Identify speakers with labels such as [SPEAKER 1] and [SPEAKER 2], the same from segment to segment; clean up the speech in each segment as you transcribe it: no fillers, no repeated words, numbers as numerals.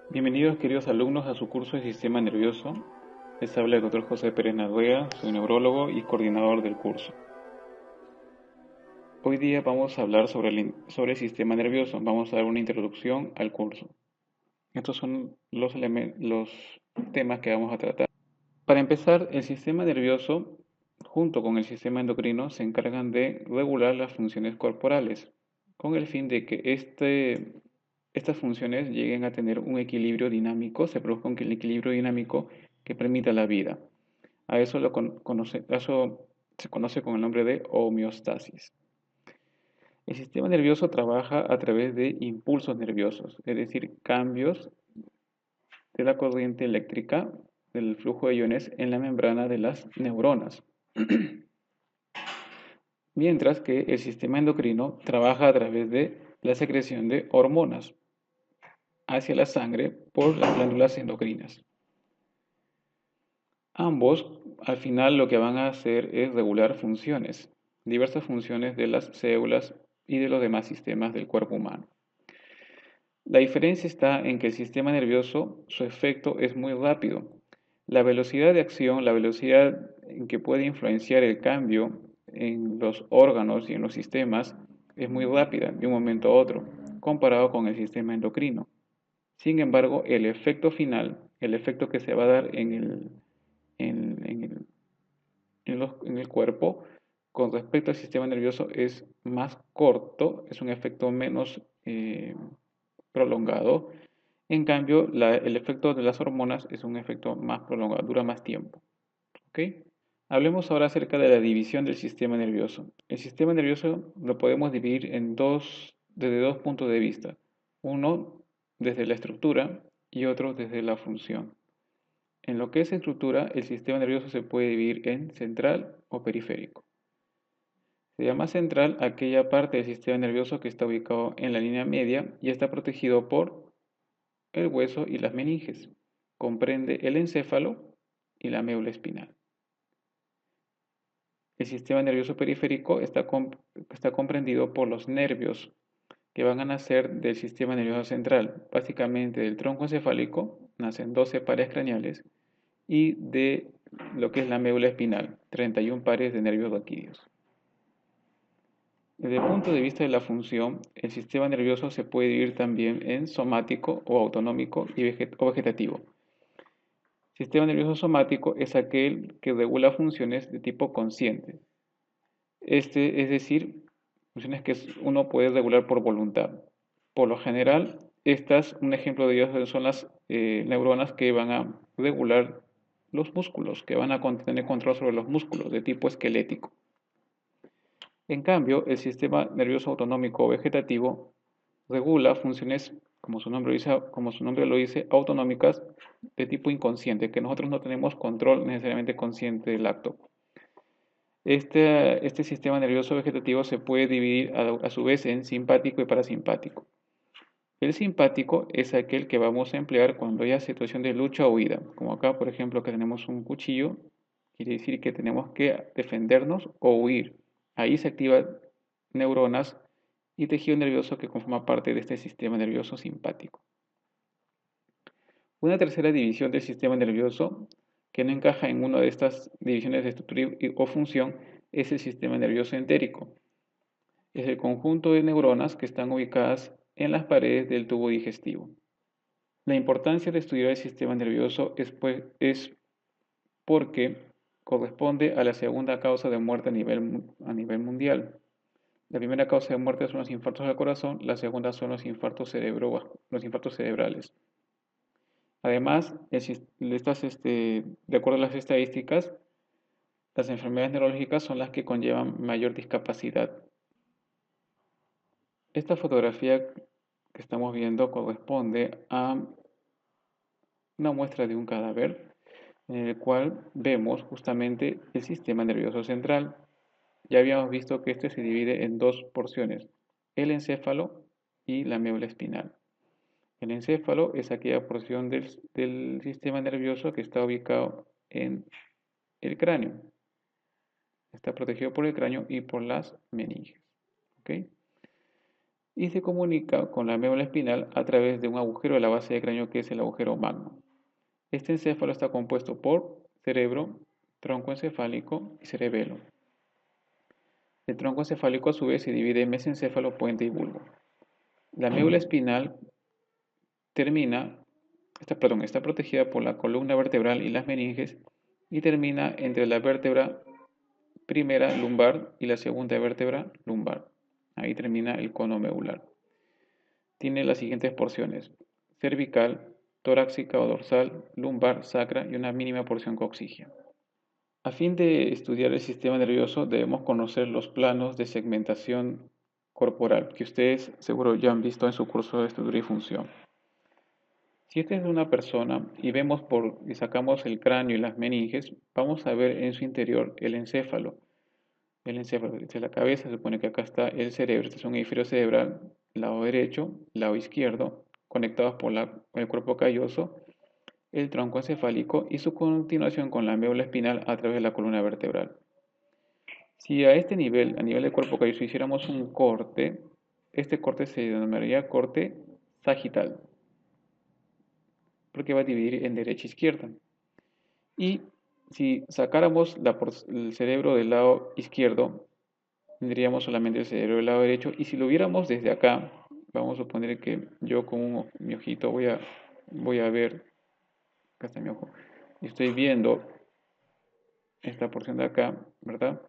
[SPEAKER 1] Bienvenidos queridos alumnos a su curso de Sistema Nervioso. Les habla el doctor José Pérez Nadvega, soy neurólogo y coordinador del curso. Hoy día vamos a hablar sobre el sistema nervioso, vamos a dar una introducción al curso. Estos son los temas que vamos a tratar. Para empezar, el sistema nervioso, junto con el sistema endocrino, se encargan de regular las funciones corporales, con el fin de que estas funciones lleguen a tener un equilibrio dinámico, se produzca un equilibrio dinámico que permita la vida. A eso, eso se conoce con el nombre de homeostasis. El sistema nervioso trabaja a través de impulsos nerviosos, es decir, cambios de la corriente eléctrica del flujo de iones en la membrana de las neuronas. Mientras que el sistema endocrino trabaja a través de la secreción de hormonas hacia la sangre por las glándulas endocrinas. Ambos, al final, lo que van a hacer es regular funciones, diversas funciones de las células y de los demás sistemas del cuerpo humano. La diferencia está en que el sistema nervioso, su efecto es muy rápido. La velocidad de acción, la velocidad en que puede influenciar el cambio en los órganos y en los sistemas es muy rápida de un momento a otro, comparado con el sistema endocrino. Sin embargo, el efecto final, el efecto que se va a dar en el cuerpo con respecto al sistema nervioso es más corto, es un efecto menos prolongado. En cambio, el efecto de las hormonas es un efecto más prolongado, dura más tiempo. ¿Ok? Hablemos ahora acerca de la división del sistema nervioso. El sistema nervioso lo podemos dividir desde dos puntos de vista. Uno desde la estructura y otro desde la función. En lo que es estructura, el sistema nervioso se puede dividir en central o periférico. Se llama central aquella parte del sistema nervioso que está ubicado en la línea media y está protegido por el hueso y las meninges. Comprende el encéfalo y la médula espinal. El sistema nervioso periférico está comprendido por los nervios que van a nacer del sistema nervioso central, básicamente del tronco encefálico, nacen 12 pares craneales, y de lo que es la médula espinal, 31 pares de nervios raquídeos. Desde el punto de vista de la función, el sistema nervioso se puede dividir también en somático o autonómico o vegetativo. Sistema nervioso somático es aquel que regula funciones de tipo consciente. Es decir, funciones que uno puede regular por voluntad. Por lo general, un ejemplo de ellas son las neuronas que van a regular los músculos, que van a tener control sobre los músculos de tipo esquelético. En cambio, el sistema nervioso autonómico o vegetativo regula funciones, como su nombre lo dice, autonómicas de tipo inconsciente, que nosotros no tenemos control necesariamente consciente del acto. Este sistema nervioso vegetativo se puede dividir a su vez en simpático y parasimpático. El simpático es aquel que vamos a emplear cuando haya situación de lucha o huida, como acá, por ejemplo, que tenemos un cuchillo, quiere decir que tenemos que defendernos o huir. Ahí se activan neuronas y tejido nervioso que conforma parte de este sistema nervioso simpático. Una tercera división del sistema nervioso que no encaja en una de estas divisiones de estructura o función es el sistema nervioso entérico. Es el conjunto de neuronas que están ubicadas en las paredes del tubo digestivo. La importancia de estudiar el sistema nervioso es porque corresponde a la segunda causa de muerte a nivel mundial. La primera causa de muerte son los infartos al corazón, la segunda son los infartos cerebrales. Además, de acuerdo a las estadísticas, las enfermedades neurológicas son las que conllevan mayor discapacidad. Esta fotografía que estamos viendo corresponde a una muestra de un cadáver en el cual vemos justamente el sistema nervioso central. Ya habíamos visto que este se divide en dos porciones, el encéfalo y la médula espinal. El encéfalo es aquella porción del sistema nervioso que está ubicado en el cráneo. Está protegido por el cráneo y por las meninges. ¿Ok? y se comunica con la médula espinal a través de un agujero de la base del cráneo que es el agujero magno. Este encéfalo está compuesto por cerebro, tronco encefálico y cerebelo. El tronco encefálico a su vez se divide en mesencéfalo, puente y bulbo. La médula espinal está protegida por la columna vertebral y las meninges y termina entre la vértebra primera lumbar y la segunda vértebra lumbar. Ahí termina el cono medular. Tiene las siguientes porciones: cervical, torácica o dorsal, lumbar, sacra y una mínima porción coxígea. A fin de estudiar el sistema nervioso debemos conocer los planos de segmentación corporal que ustedes seguro ya han visto en su curso de estructura y función. Si esta es una persona y sacamos el cráneo y las meninges, vamos a ver en su interior el encéfalo. El encéfalo es la cabeza, se supone que acá está el cerebro, este es un hemisferio cerebral, lado derecho, lado izquierdo, conectados por el cuerpo calloso, el tronco encefálico y su continuación con la médula espinal a través de la columna vertebral. Si a este nivel, a nivel del cuerpo calloso, hiciéramos un corte, este corte se denominaría corte sagital, porque va a dividir en derecha e izquierda. Y si sacáramos el cerebro del lado izquierdo, tendríamos solamente el cerebro del lado derecho. Y si lo viéramos desde acá, vamos a suponer que yo con mi ojito voy a ver, acá está mi ojo, y estoy viendo esta porción de acá, ¿verdad?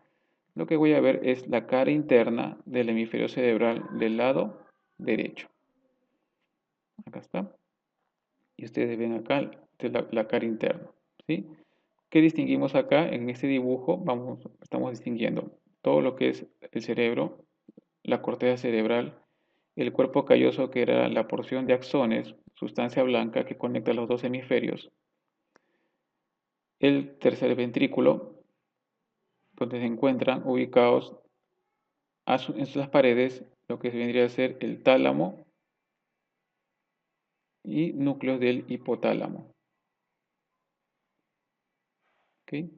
[SPEAKER 1] Lo que voy a ver es la cara interna del hemisferio cerebral del lado derecho. Acá está. Y ustedes ven acá la cara interna, ¿sí? ¿Qué distinguimos acá? En este dibujo estamos distinguiendo todo lo que es el cerebro, la corteza cerebral, el cuerpo calloso que era la porción de axones, sustancia blanca que conecta los dos hemisferios, el tercer ventrículo, donde se encuentran ubicados en sus paredes lo que vendría a ser el tálamo y núcleos del hipotálamo. ¿Okay?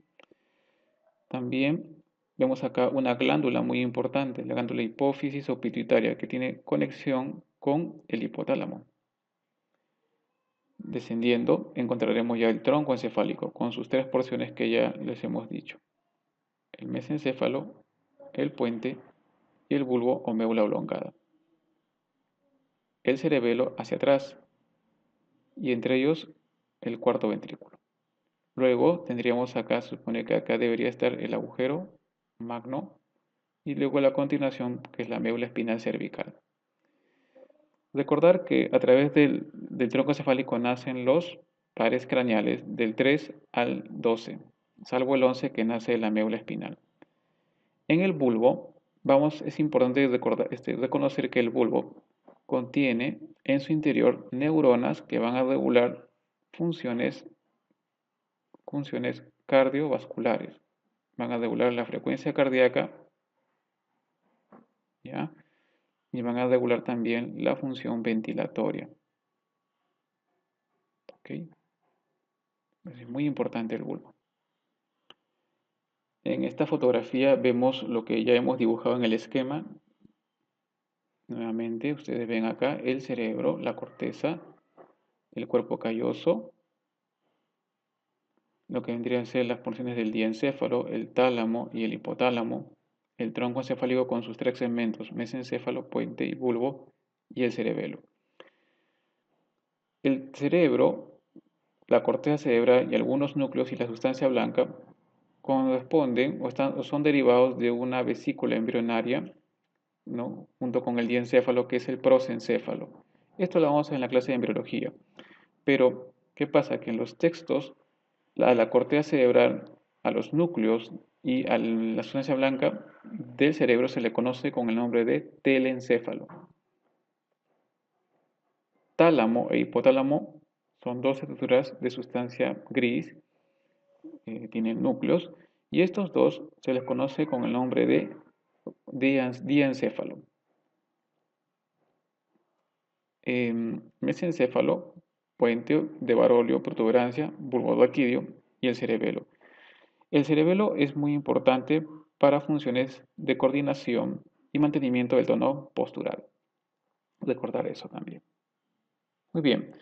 [SPEAKER 1] También vemos acá una glándula muy importante, la glándula hipófisis o pituitaria, que tiene conexión con el hipotálamo. Descendiendo, encontraremos ya el tronco encefálico, con sus tres porciones que ya les hemos dicho: el mesencéfalo, el puente y el bulbo o médula oblongada. El cerebelo hacia atrás y entre ellos el cuarto ventrículo. Luego tendríamos acá, se supone que acá debería estar el agujero magno y luego la continuación que es la médula espinal cervical. Recordar que a través del tronco encefálico nacen los pares craneales del 3 al 12, salvo el 11 que nace de la médula espinal. En el bulbo, es importante reconocer que el bulbo contiene en su interior neuronas que van a regular funciones cardiovasculares. Van a regular la frecuencia cardíaca, ¿ya? Y van a regular también la función ventilatoria. ¿Ok? Es muy importante el bulbo. En esta fotografía vemos lo que ya hemos dibujado en el esquema. Nuevamente, ustedes ven acá el cerebro, la corteza, el cuerpo calloso, lo que vendrían a ser las porciones del diencéfalo, el tálamo y el hipotálamo, el tronco encefálico con sus tres segmentos, mesencéfalo, puente y bulbo, y el cerebelo. El cerebro, la corteza cerebral y algunos núcleos y la sustancia blanca corresponden o son derivados de una vesícula embrionaria, ¿no? Junto con el diencéfalo, que es el prosencéfalo. Esto lo vamos a ver en la clase de embriología. Pero, ¿qué pasa? Que en los textos, a la corteza cerebral, a los núcleos y a la sustancia blanca del cerebro se le conoce con el nombre de telencéfalo. Tálamo e hipotálamo son dos estructuras de sustancia gris, tienen núcleos, y estos dos se les conoce con el nombre de diencéfalo. Mesencéfalo, puente de Barolio, protuberancia, bulbodaquidio y el cerebelo. El cerebelo es muy importante para funciones de coordinación y mantenimiento del tono postural. recordar eso también. Muy bien.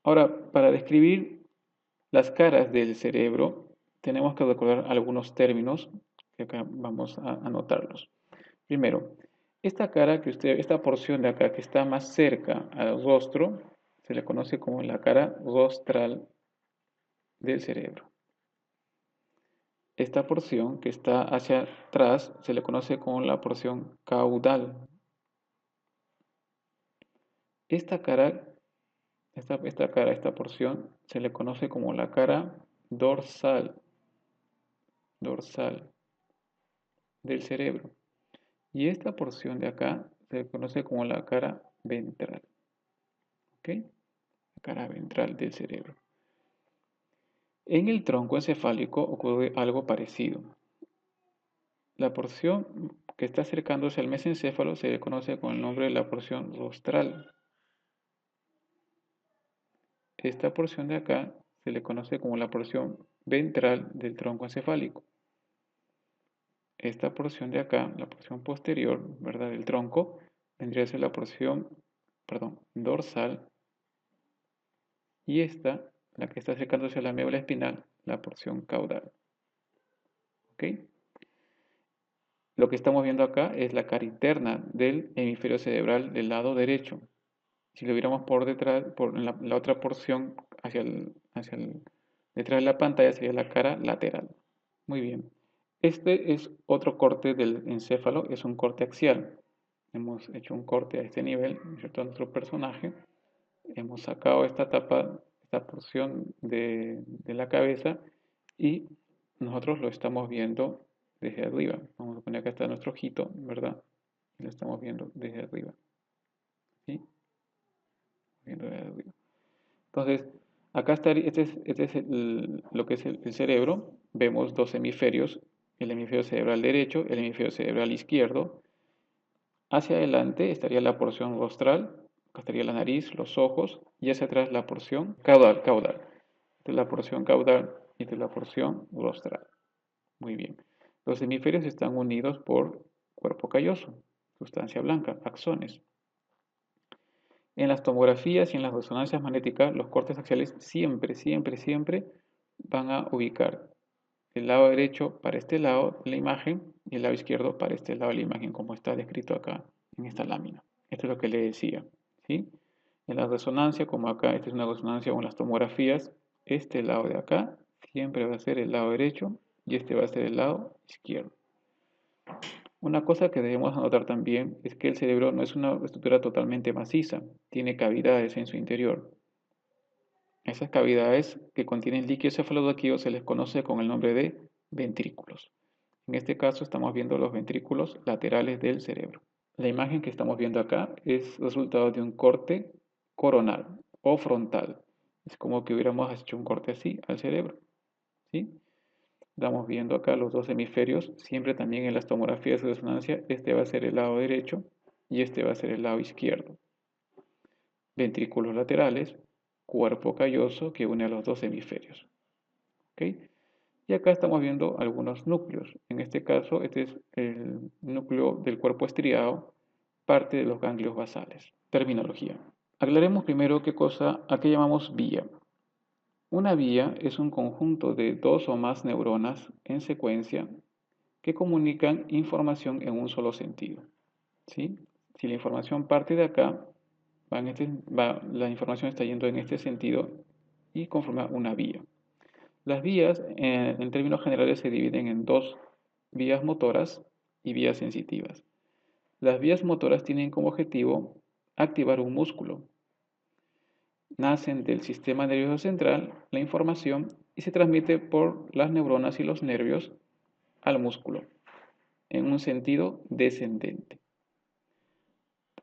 [SPEAKER 1] Ahora, para describir las caras del cerebro, tenemos que recordar algunos términos que acá vamos a anotarlos. Primero, esta porción de acá que está más cerca al rostro, se le conoce como la cara rostral del cerebro. Esta porción que está hacia atrás se le conoce como la porción caudal. Esta cara, esta porción se le conoce como la cara dorsal del cerebro. Y esta porción de acá se le conoce como la cara ventral. ¿Ok? La cara ventral del cerebro. En el tronco encefálico ocurre algo parecido. La porción que está acercándose al mesencéfalo se le conoce con el nombre de la porción rostral. Esta porción de acá se le conoce como la porción ventral del tronco encefálico. Esta porción de acá, la porción posterior, ¿verdad?, del tronco, vendría a ser la porción, dorsal. Y esta, la que está acercándose a la médula espinal, la porción caudal. ¿Ok? Lo que estamos viendo acá es la cara interna del hemisferio cerebral del lado derecho. Si lo viéramos por detrás, por la otra porción detrás de la pantalla sería la cara lateral. Muy bien. Este es otro corte del encéfalo, es un corte axial. Hemos hecho un corte a este nivel, ¿cierto? A nuestro personaje. Hemos sacado esta porción de la cabeza y nosotros lo estamos viendo desde arriba. Vamos a poner acá está nuestro ojito, ¿verdad? Y lo estamos viendo desde arriba. ¿Sí? Viendo desde arriba. Entonces, acá está, este es lo que es el cerebro. Vemos dos hemisferios, el hemisferio cerebral derecho, el hemisferio cerebral izquierdo. Hacia adelante estaría la porción rostral, acá estaría la nariz, los ojos, y hacia atrás la porción caudal. Esta es la porción caudal y esta es la porción rostral. Muy bien. Los hemisferios están unidos por cuerpo calloso, sustancia blanca, axones. En las tomografías y en las resonancias magnéticas, los cortes axiales siempre van a ubicar el lado derecho para este lado de la imagen y el lado izquierdo para este lado de la imagen, como está descrito acá en esta lámina. Esto es lo que le decía, ¿sí? En la resonancia, como acá, esta es una resonancia o en las tomografías, este lado de acá siempre va a ser el lado derecho y este va a ser el lado izquierdo. Una cosa que debemos anotar también es que el cerebro no es una estructura totalmente maciza, tiene cavidades en su interior. Esas cavidades que contienen líquido cefalorraquídeo se les conoce con el nombre de ventrículos. En este caso estamos viendo los ventrículos laterales del cerebro. La imagen que estamos viendo acá es resultado de un corte coronal o frontal. Es como que hubiéramos hecho un corte así al cerebro. ¿Sí? Estamos viendo acá los dos hemisferios, siempre también en las tomografías de resonancia, este va a ser el lado derecho y este va a ser el lado izquierdo. Ventrículos laterales, cuerpo calloso que une a los dos hemisferios. ¿Ok? Y acá estamos viendo algunos núcleos. En este caso, este es el núcleo del cuerpo estriado, parte de los ganglios basales. Terminología. Aclaremos primero a qué llamamos vía. Una vía es un conjunto de dos o más neuronas en secuencia que comunican información en un solo sentido. ¿Sí? Si la información parte de acá, la información está yendo en este sentido y conforma una vía. Las vías, en términos generales, se dividen en dos: vías motoras y vías sensitivas. Las vías motoras tienen como objetivo activar un músculo. Nacen del sistema nervioso central la información y se transmite por las neuronas y los nervios al músculo en un sentido descendente.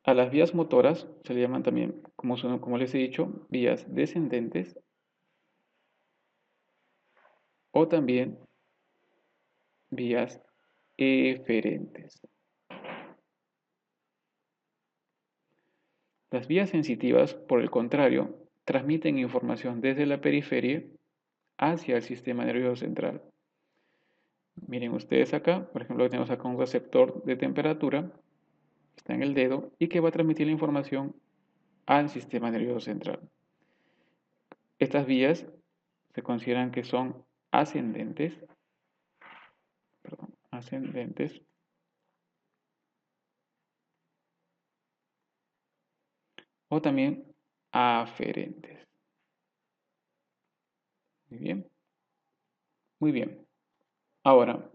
[SPEAKER 1] A las vías motoras se le llaman también, como les he dicho, vías descendentes o también vías eferentes. Las vías sensitivas, por el contrario, transmiten información desde la periferia hacia el sistema nervioso central. Miren ustedes acá, por ejemplo, tenemos acá un receptor de temperatura está en el dedo y que va a transmitir la información al sistema nervioso central. Estas vías se consideran que son ascendentes, o también aferentes. Muy bien. Muy bien. Ahora,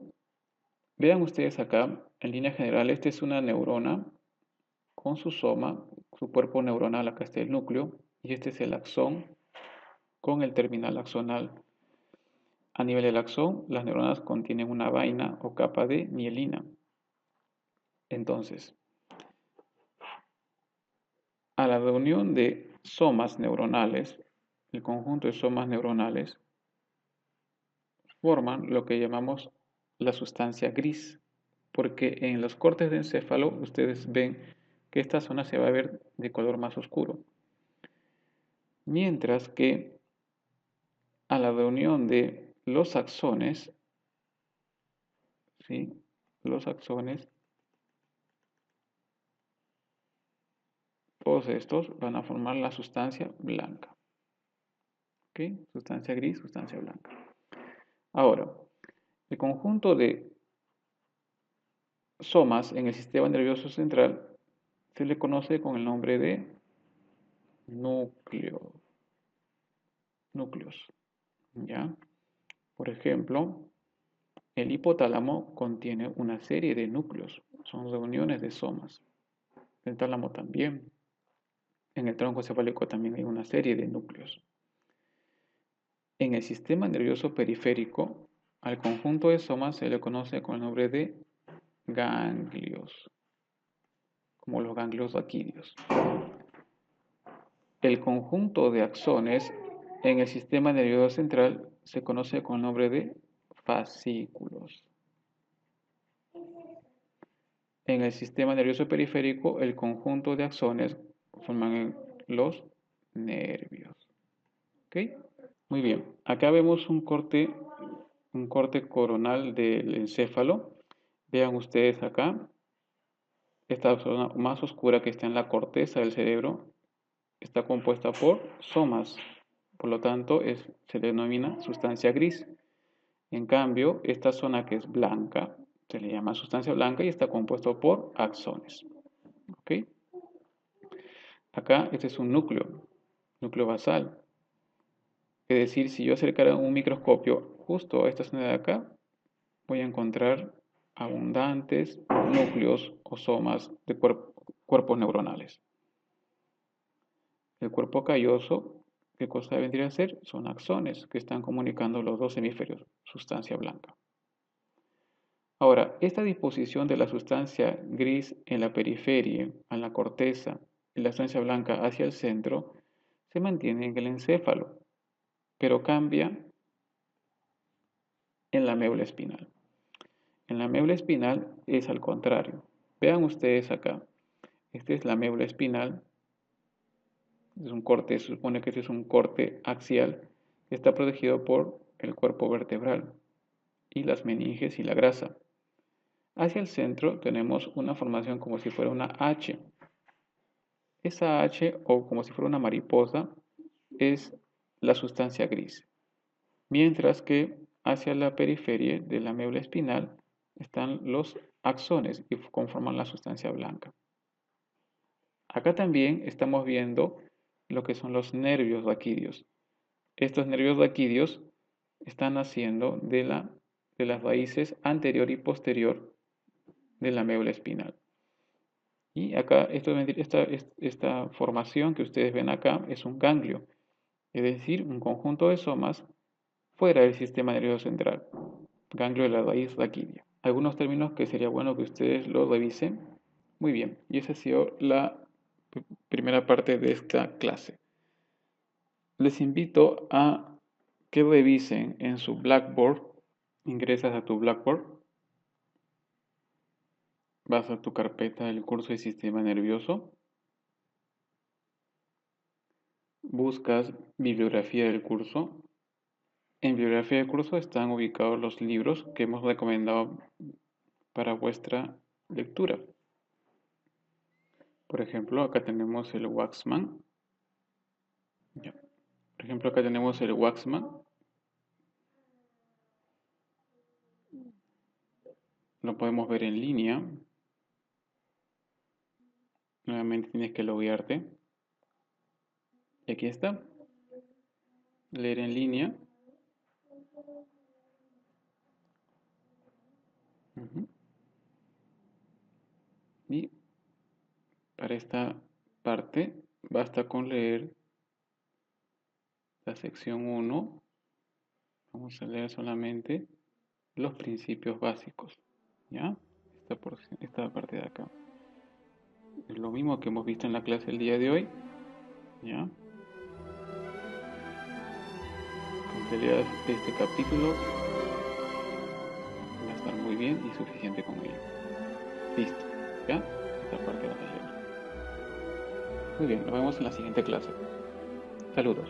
[SPEAKER 1] vean ustedes acá, en línea general, esta es una neurona con su soma, su cuerpo neuronal, acá está el núcleo, y este es el axón con el terminal axonal. A nivel del axón, las neuronas contienen una vaina o capa de mielina. Entonces, a la reunión de somas neuronales, el conjunto de somas neuronales, forman lo que llamamos la sustancia gris, porque en los cortes de encéfalo ustedes ven que esta zona se va a ver de color más oscuro, mientras que a la reunión de los axones, ¿sí? Los axones, todos estos van a formar la sustancia blanca, ¿ok? Sustancia gris, sustancia blanca. Ahora, el conjunto de somas en el sistema nervioso central se le conoce con el nombre de núcleos. ¿Ya? Por ejemplo, el hipotálamo contiene una serie de núcleos, son reuniones de somas. El tálamo también. En el tronco cefálico también hay una serie de núcleos. En el sistema nervioso periférico, al conjunto de somas se le conoce con el nombre de ganglios, como los ganglios raquídeos. El conjunto de axones en el sistema nervioso central se conoce con el nombre de fascículos. En el sistema nervioso periférico, el conjunto de axones forman los nervios. ¿Ok? Muy bien. Acá vemos un corte coronal del encéfalo. Vean ustedes acá, esta zona más oscura que está en la corteza del cerebro está compuesta por somas. Por lo tanto, se denomina sustancia gris. En cambio, esta zona que es blanca se le llama sustancia blanca y está compuesto por axones. ¿Ok? Acá este es un núcleo basal. Es decir, si yo acercara un microscopio justo a esta zona de acá, voy a encontrar abundantes núcleos o somas de cuerpos neuronales. El cuerpo calloso, ¿qué cosa vendría a ser? Son axones que están comunicando los dos hemisferios, sustancia blanca. Ahora, esta disposición de la sustancia gris en la periferia, en la corteza, y la sustancia blanca hacia el centro, se mantiene en el encéfalo, pero cambia en la médula espinal. En la médula espinal es al contrario. Vean ustedes acá. Esta es la médula espinal. Es un corte, se supone que este es un corte axial que está protegido por el cuerpo vertebral y las meninges y la grasa. Hacia el centro tenemos una formación como si fuera una H. Esa H, o como si fuera una mariposa, es la sustancia gris. Mientras que hacia la periferia de la médula espinal están los axones y conforman la sustancia blanca. Acá también estamos viendo lo que son los nervios raquídeos. Estos nervios raquídeos están naciendo de las raíces anterior y posterior de la médula espinal. Y acá, esta formación que ustedes ven acá es un ganglio, es decir, un conjunto de somas fuera del sistema nervioso central, ganglio de la raíz raquídea. Algunos términos que sería bueno que ustedes lo revisen. Muy bien, y esa ha sido la primera parte de esta clase. Les invito a que revisen en su Blackboard. Ingresas a tu Blackboard, vas a tu carpeta del curso de sistema nervioso, buscas bibliografía del curso. En bibliografía del curso están ubicados los libros que hemos recomendado para vuestra lectura. Por ejemplo, acá tenemos el Waxman. Ya. Por ejemplo, acá tenemos el Waxman. Lo podemos ver en línea. Nuevamente tienes que loguearte. Y aquí está. Leer en línea. Ujú. Y para esta parte basta con leer la sección 1. Vamos a leer solamente los principios básicos. ¿Ya? Esta parte de acá. Es lo mismo que hemos visto en la clase el día de hoy. ¿Ya? Con que leas este capítulo va a estar muy bien y suficiente con ello. Listo. ¿Ya? Esta parte la leer. Muy bien, nos vemos en la siguiente clase. Saludos.